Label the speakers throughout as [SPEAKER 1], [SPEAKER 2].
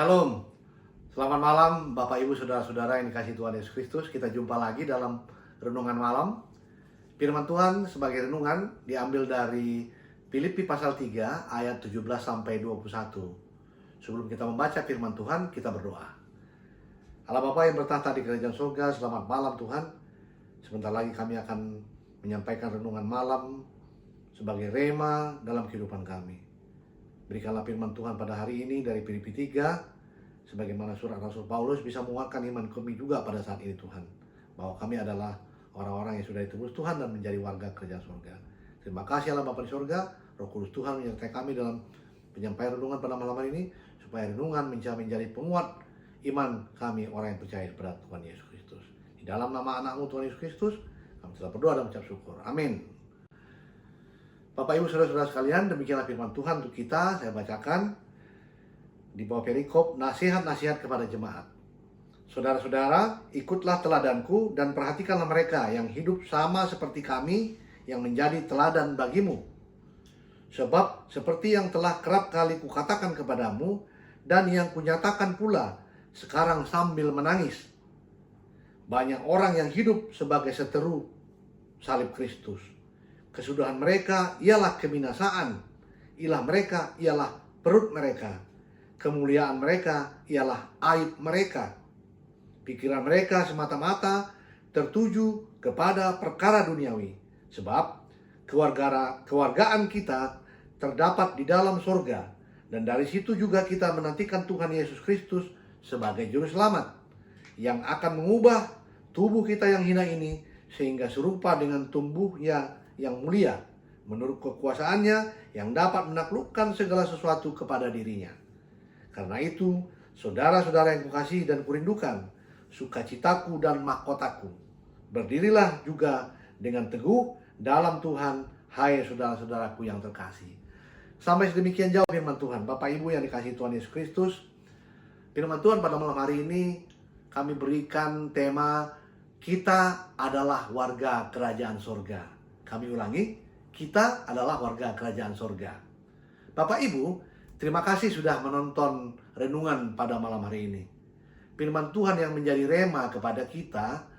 [SPEAKER 1] Shalom, selamat malam Bapak Ibu Saudara-saudara yang dikasihi Tuhan Yesus Kristus. Kita jumpa lagi dalam renungan malam. Firman Tuhan sebagai renungan diambil dari Filipi pasal 3 ayat 17 sampai 21. Sebelum kita membaca firman Tuhan, kita berdoa. Allah Bapa yang bertahta di kerajaan surga, selamat malam Tuhan. Sebentar lagi kami akan menyampaikan renungan malam sebagai rema dalam kehidupan kami. Berikanlah firman Tuhan pada hari ini dari Filipi 3, sebagaimana surat Rasul Paulus bisa menguatkan iman kami juga pada saat ini Tuhan, bahwa kami adalah orang-orang yang sudah ditebus Tuhan dan menjadi warga kerajaan surga. Terima kasih Allah Bapa di surga, Roh Kudus Tuhan menyertai kami dalam penyampaian renungan pada malam hari ini, supaya renungan menjadi penguat iman kami orang yang percaya kepada Tuhan Yesus Kristus. Di dalam nama anak-Mu Tuhan Yesus Kristus, kami telah berdoa dan mengucap syukur. Amin. Bapak Ibu Saudara-saudara sekalian, demikianlah firman Tuhan untuk kita. Saya bacakan di bawah perikop nasihat-nasihat kepada jemaat. Saudara-saudara, ikutlah teladanku dan perhatikanlah mereka yang hidup sama seperti kami yang menjadi teladan bagimu. Sebab seperti yang telah kerap kali kukatakan kepadamu dan yang kunyatakan pula sekarang sambil menangis. Banyak orang yang hidup sebagai seteru salib Kristus. Kesudahan mereka ialah kebinasaan, ilah mereka ialah perut mereka, kemuliaan mereka ialah aib mereka. Pikiran mereka semata-mata tertuju kepada perkara duniawi, sebab kewargaan kita terdapat di dalam sorga, dan dari situ juga kita menantikan Tuhan Yesus Kristus sebagai juru selamat, yang akan mengubah tubuh kita yang hina ini sehingga serupa dengan tubuhnya yang mulia, menurut kekuasaannya yang dapat menaklukkan segala sesuatu kepada dirinya. Karena itu, saudara-saudara yang kukasihi dan kurindukan, sukacitaku dan mahkotaku, berdirilah juga dengan teguh dalam Tuhan, hai saudara-saudaraku yang terkasih. Sampai sedemikian jauh firman Tuhan. Bapak Ibu yang dikasihi Tuhan Yesus Kristus, firman Tuhan pada malam hari ini kami berikan tema, kita adalah warga kerajaan surga. Kami ulangi, kita adalah warga kerajaan surga. Bapak Ibu, terima kasih sudah menonton renungan pada malam hari ini. Firman Tuhan yang menjadi rema kepada kita,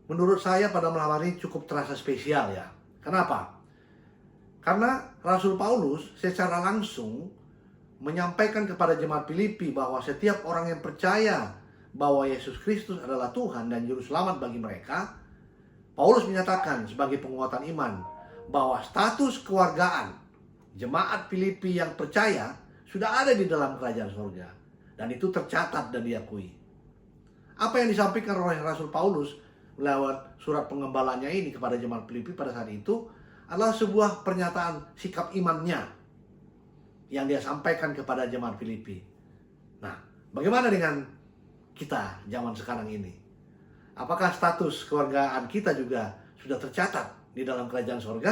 [SPEAKER 1] menurut saya pada malam hari ini cukup terasa spesial ya. Kenapa? Karena Rasul Paulus secara langsung menyampaikan kepada jemaat Filipi bahwa setiap orang yang percaya bahwa Yesus Kristus adalah Tuhan dan Juru Selamat bagi mereka, Paulus menyatakan sebagai penguatan iman bahwa status kewargaan jemaat Filipi yang percaya sudah ada di dalam kerajaan surga, dan itu tercatat dan diakui. Apa yang disampaikan oleh Rasul Paulus lewat surat pengembalanya ini kepada jemaat Filipi pada saat itu adalah sebuah pernyataan sikap imannya yang dia sampaikan kepada jemaat Filipi. Nah, bagaimana dengan kita zaman sekarang ini? Apakah status kewargaan kita juga sudah tercatat di dalam kerajaan surga?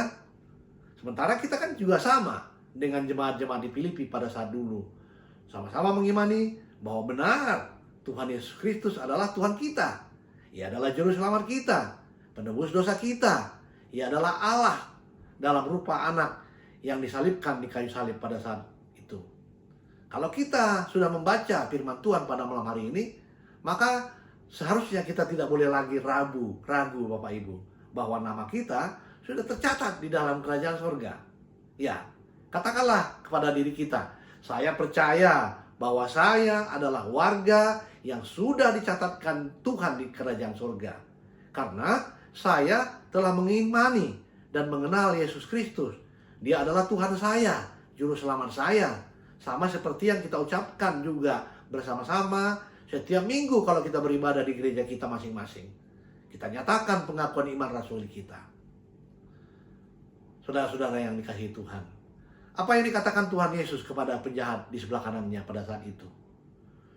[SPEAKER 1] Sementara kita kan juga sama dengan jemaat-jemaat di Filipi pada saat dulu. Sama-sama mengimani bahwa benar Tuhan Yesus Kristus adalah Tuhan kita. Ia adalah juru selamat kita, penebus dosa kita. Ia adalah Allah dalam rupa anak yang disalibkan di kayu salib pada saat itu. Kalau kita sudah membaca firman Tuhan pada malam hari ini, maka seharusnya kita tidak boleh lagi ragu Bapak Ibu, bahwa nama kita sudah tercatat di dalam kerajaan surga. Ya, katakanlah kepada diri kita, saya percaya bahwa saya adalah warga yang sudah dicatatkan Tuhan di kerajaan surga. Karena saya telah mengimani dan mengenal Yesus Kristus. Dia adalah Tuhan saya, Juru Selamat saya. Sama seperti yang kita ucapkan juga bersama-sama setiap minggu kalau kita beribadah di gereja kita masing-masing. Kita nyatakan pengakuan iman rasuli kita. Saudara-saudara yang dikasihi Tuhan, apa yang dikatakan Tuhan Yesus kepada penjahat di sebelah kanannya pada saat itu?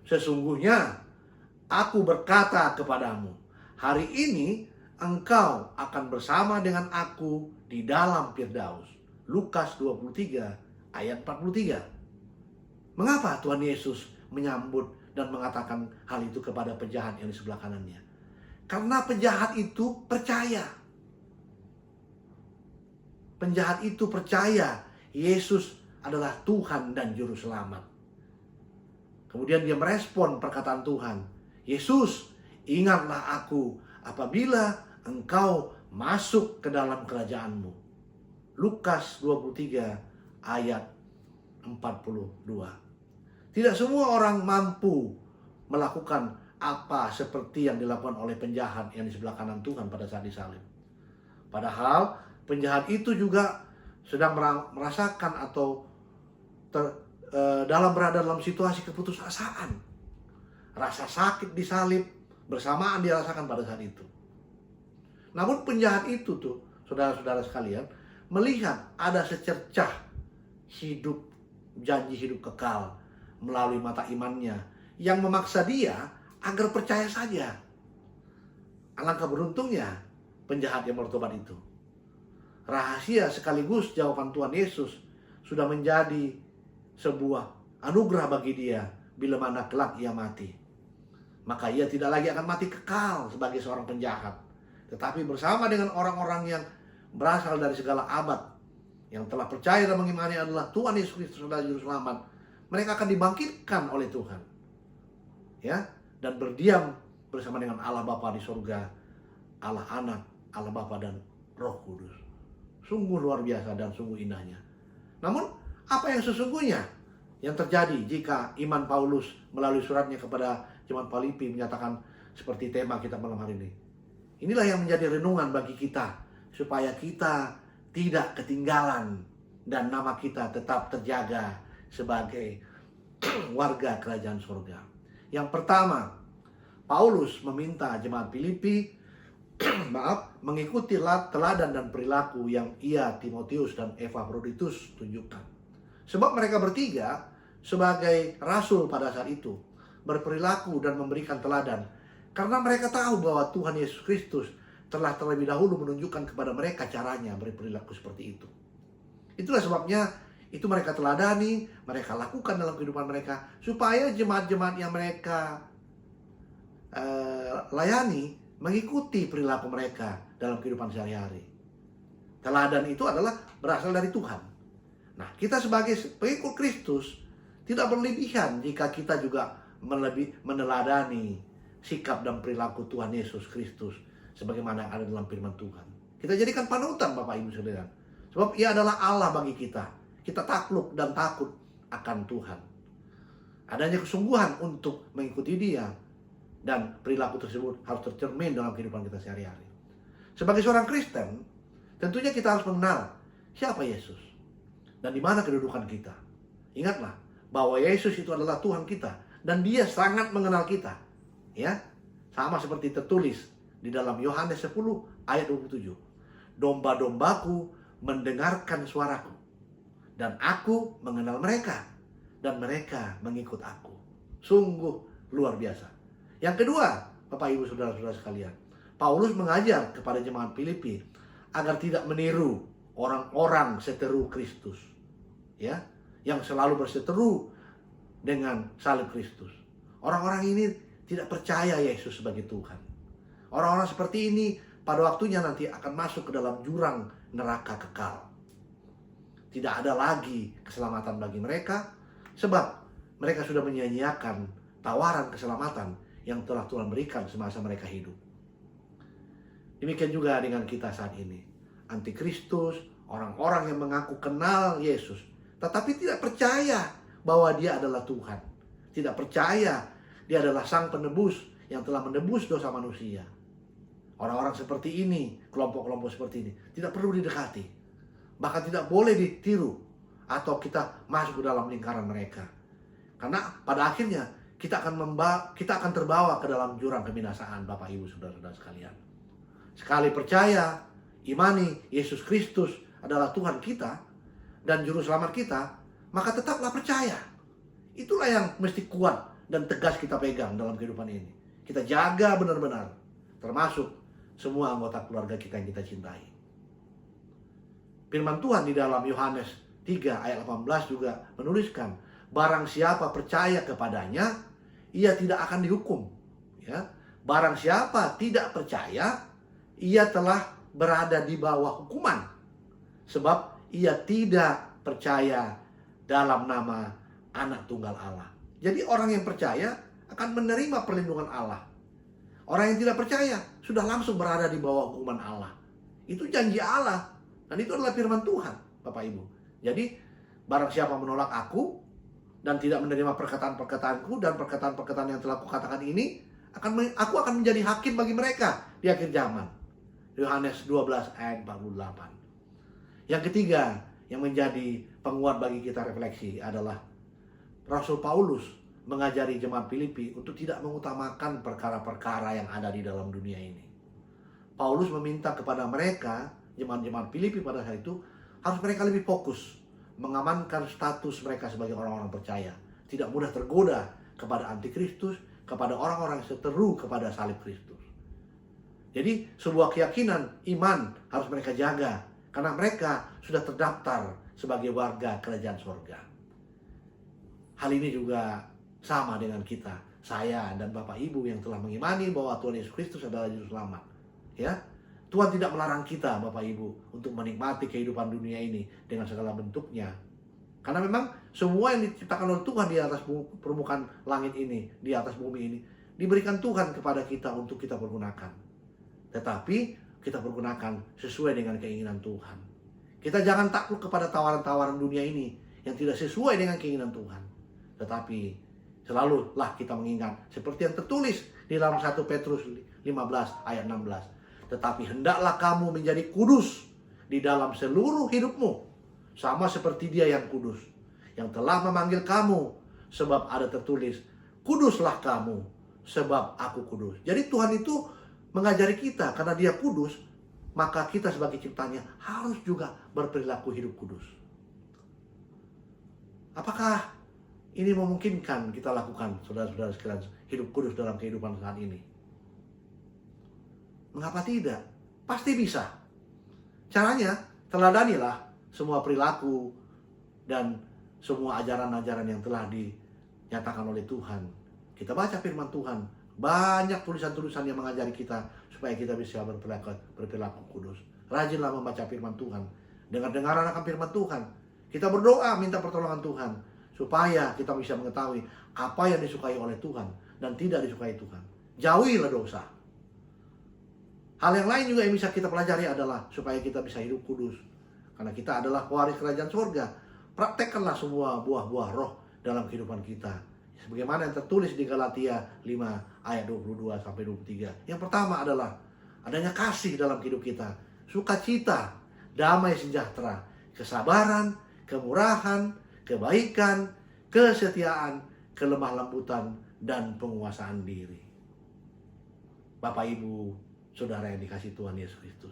[SPEAKER 1] Sesungguhnya aku berkata kepadamu, hari ini engkau akan bersama dengan aku di dalam Firdaus. Lukas 23 ayat 43. Mengapa Tuhan Yesus menyambut dan mengatakan hal itu kepada penjahat yang di sebelah kanannya? Karena penjahat itu percaya. Penjahat itu percaya Yesus adalah Tuhan dan Juru Selamat. Kemudian dia merespon perkataan Tuhan. Yesus, ingatlah aku apabila engkau masuk ke dalam kerajaan-Mu. Lukas 23 ayat 42. Tidak semua orang mampu melakukan apa seperti yang dilakukan oleh penjahat yang di sebelah kanan Tuhan pada saat disalib. Padahal penjahat itu juga sedang merasakan atau berada dalam situasi keputusasaan. Rasa sakit disalib bersamaan dirasakan pada saat itu. Namun penjahat itu tuh, saudara-saudara sekalian, melihat ada secercah hidup, janji hidup kekal melalui mata imannya yang memaksa dia agar percaya saja. Alangkah beruntungnya penjahat yang bertobat itu. Rahasia sekaligus jawaban Tuhan Yesus sudah menjadi sebuah anugerah bagi dia bila mana kelak ia mati. Maka ia tidak lagi akan mati kekal sebagai seorang penjahat, tetapi bersama dengan orang-orang yang berasal dari segala abad yang telah percaya dan mengimani adalah Tuhan Yesus Kristus adalah Juru Selamat. Mereka akan dibangkitkan oleh Tuhan, ya, dan berdiam bersama dengan Allah Bapa di surga, Allah Anak, Allah Bapa dan Roh Kudus. Sungguh luar biasa dan sungguh indahnya. Namun apa yang sesungguhnya yang terjadi jika iman Paulus melalui suratnya kepada jemaat Filipi menyatakan seperti tema kita malam hari ini? Inilah yang menjadi renungan bagi kita, supaya kita tidak ketinggalan dan nama kita tetap terjaga sebagai warga kerajaan surga. Yang pertama, Paulus meminta jemaat Filipi mengikuti teladan dan perilaku yang ia, Timotius dan Epafroditus tunjukkan. Sebab mereka bertiga sebagai rasul pada saat itu berperilaku dan memberikan teladan karena mereka tahu bahwa Tuhan Yesus Kristus telah terlebih dahulu menunjukkan kepada mereka caranya berperilaku seperti itu. Itulah sebabnya itu mereka teladani, mereka lakukan dalam kehidupan mereka, supaya jemaat-jemaat yang mereka layani mengikuti perilaku mereka dalam kehidupan sehari-hari. Teladan itu adalah berasal dari Tuhan. Nah, kita sebagai pengikut Kristus tidak berlebihan jika kita juga meneladani sikap dan perilaku Tuhan Yesus Kristus sebagaimana yang ada dalam firman Tuhan. Kita jadikan panutan Bapak Ibu Saudara. Sebab ia adalah Allah bagi kita. Kita takluk dan takut akan Tuhan. Adanya kesungguhan untuk mengikuti Dia, dan perilaku tersebut harus tercermin dalam kehidupan kita sehari-hari. Sebagai seorang Kristen, tentunya kita harus mengenal siapa Yesus dan di mana kedudukan kita. Ingatlah bahwa Yesus itu adalah Tuhan kita dan Dia sangat mengenal kita. Ya, sama seperti tertulis di dalam Yohanes 10 ayat 27. Domba-dombaku mendengarkan suaraku, dan aku mengenal mereka, dan mereka mengikut aku. Sungguh luar biasa. Yang kedua, Bapak Ibu Saudara-saudara sekalian, Paulus mengajar kepada jemaat Filipi agar tidak meniru orang-orang seteru Kristus, ya, yang selalu berseteru dengan salib Kristus. Orang-orang ini tidak percaya Yesus sebagai Tuhan. Orang-orang seperti ini pada waktunya nanti akan masuk ke dalam jurang neraka kekal. Tidak ada lagi keselamatan bagi mereka, sebab mereka sudah menyia-nyiakan tawaran keselamatan yang telah Tuhan berikan semasa mereka hidup. Demikian juga dengan kita saat ini. Antikristus, orang-orang yang mengaku kenal Yesus, tetapi tidak percaya bahwa Dia adalah Tuhan. Tidak percaya Dia adalah Sang Penebus yang telah menebus dosa manusia. Orang-orang seperti ini, kelompok-kelompok seperti ini, tidak perlu didekati. Bahkan tidak boleh ditiru atau kita masuk ke dalam lingkaran mereka. Karena pada akhirnya kita akan terbawa ke dalam jurang kebinasaan, Bapak Ibu Saudara-saudara sekalian. Sekali percaya, imani Yesus Kristus adalah Tuhan kita dan Juru Selamat kita, maka tetaplah percaya. Itulah yang mesti kuat dan tegas kita pegang dalam kehidupan ini. Kita jaga benar-benar, termasuk semua anggota keluarga kita yang kita cintai. Firman Tuhan di dalam Yohanes 3 ayat 18 juga menuliskan, barang siapa percaya kepadanya, ia tidak akan dihukum. Ya. Barang siapa tidak percaya, ia telah berada di bawah hukuman. Sebab ia tidak percaya dalam nama Anak Tunggal Allah. Jadi orang yang percaya akan menerima perlindungan Allah. Orang yang tidak percaya sudah langsung berada di bawah hukuman Allah. Itu janji Allah. Dan itu adalah firman Tuhan, Bapak Ibu. Jadi, barang siapa menolak aku dan tidak menerima perkataan-perkataanku dan perkataan-perkataan yang telah kukatakan ini, aku akan menjadi hakim bagi mereka di akhir zaman. Yohanes 12 ayat 48. Yang ketiga, yang menjadi penguat bagi kita refleksi adalah Rasul Paulus mengajari jemaat Filipi untuk tidak mengutamakan perkara-perkara yang ada di dalam dunia ini. Paulus meminta kepada mereka, jemaat-jemaat Filipi pada saat itu, harus mereka lebih fokus mengamankan status mereka sebagai orang-orang percaya, tidak mudah tergoda kepada antikristus, kepada orang-orang yang seteru kepada salib Kristus. Jadi sebuah keyakinan iman harus mereka jaga, karena mereka sudah terdaftar sebagai warga kerajaan surga. Hal ini juga sama dengan kita, saya dan Bapak Ibu yang telah mengimani bahwa Tuhan Yesus Kristus adalah Juru Selamat. Ya, Tuhan tidak melarang kita, Bapak Ibu, untuk menikmati kehidupan dunia ini dengan segala bentuknya. Karena memang semua yang diciptakan oleh Tuhan di atas permukaan langit ini, di atas bumi ini, diberikan Tuhan kepada kita untuk kita pergunakan. Tetapi kita pergunakan sesuai dengan keinginan Tuhan. Kita jangan takut kepada tawaran-tawaran dunia ini yang tidak sesuai dengan keinginan Tuhan. Tetapi selalulah kita mengingat seperti yang tertulis di dalam 1 Petrus 15 ayat 16. Tetapi hendaklah kamu menjadi kudus di dalam seluruh hidupmu, sama seperti Dia yang kudus, yang telah memanggil kamu, sebab ada tertulis, kuduslah kamu, sebab aku kudus. Jadi Tuhan itu mengajari kita, karena Dia kudus, maka kita sebagai ciptanya harus juga berperilaku hidup kudus. Apakah ini memungkinkan kita lakukan, saudara-saudara sekalian, hidup kudus dalam kehidupan saat ini? Mengapa tidak? Pasti bisa. Caranya, teladanilah semua perilaku dan semua ajaran-ajaran yang telah dinyatakan oleh Tuhan. Kita baca firman Tuhan, banyak tulisan-tulisan yang mengajari kita supaya kita bisa berperilaku kudus. Rajinlah membaca firman Tuhan, dengar-dengaran akan firman Tuhan. Kita berdoa minta pertolongan Tuhan supaya kita bisa mengetahui apa yang disukai oleh Tuhan dan tidak disukai Tuhan. Jauhilah dosa. Hal yang lain juga yang bisa kita pelajari adalah supaya kita bisa hidup kudus. Karena kita adalah waris kerajaan surga. Praktekkanlah semua buah-buah roh dalam kehidupan kita. Sebagaimana yang tertulis di Galatia 5 ayat 22-23. Yang pertama adalah adanya kasih dalam hidup kita. Sukacita, damai sejahtera, kesabaran, kemurahan, kebaikan, kesetiaan, kelemah lembutan, dan penguasaan diri. Bapak, Ibu, Saudara yang dikasihi Tuhan Yesus Kristus,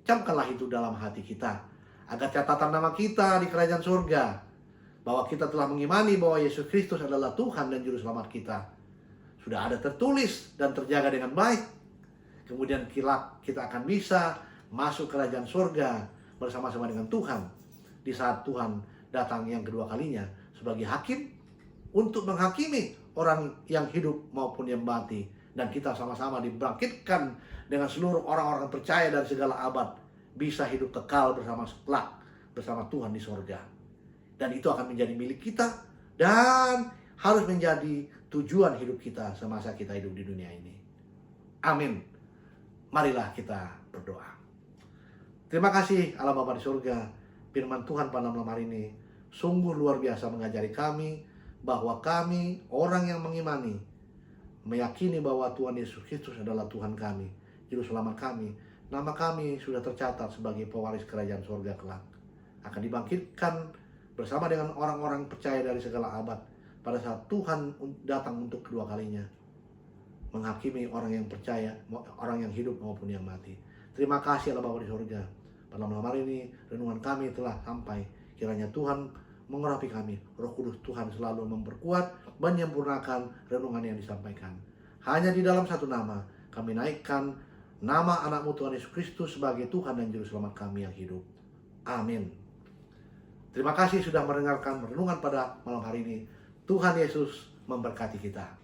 [SPEAKER 1] camkanlah itu dalam hati kita, agar catatan nama kita di kerajaan surga, bahwa kita telah mengimani bahwa Yesus Kristus adalah Tuhan dan Juru Selamat kita, sudah ada tertulis dan terjaga dengan baik. Kemudian kita akan bisa masuk kerajaan surga bersama-sama dengan Tuhan di saat Tuhan datang yang kedua kalinya sebagai hakim untuk menghakimi orang yang hidup maupun yang mati. Dan kita sama-sama dibangkitkan dengan seluruh orang-orang percaya dari segala abad, bisa hidup kekal bersama Tuhan di sorga. Dan itu akan menjadi milik kita dan harus menjadi tujuan hidup kita semasa kita hidup di dunia ini. Amin. Marilah kita berdoa. Terima kasih Allah Bapa di surga. Firman Tuhan pada malam hari ini sungguh luar biasa mengajari kami bahwa kami orang yang mengimani, meyakini bahwa Tuhan Yesus Kristus adalah Tuhan kami, Juru Selamat kami. Nama kami sudah tercatat sebagai pewaris kerajaan surga kelak. Akan dibangkitkan bersama dengan orang-orang percaya dari segala abad pada saat Tuhan datang untuk kedua kalinya, menghakimi orang yang percaya, orang yang hidup maupun yang mati. Terima kasih Allah Bapa di surga. Pada malam hari ini renungan kami telah sampai. Kiranya Tuhan mengurapi kami. Roh Kudus Tuhan selalu memperkuat, menyempurnakan renungan yang disampaikan. Hanya di dalam satu nama kami naikkan nama anak-Mu Tuhan Yesus Kristus sebagai Tuhan dan Juru Selamat kami yang hidup. Amin. Terima kasih sudah mendengarkan renungan pada malam hari ini. Tuhan Yesus memberkati kita.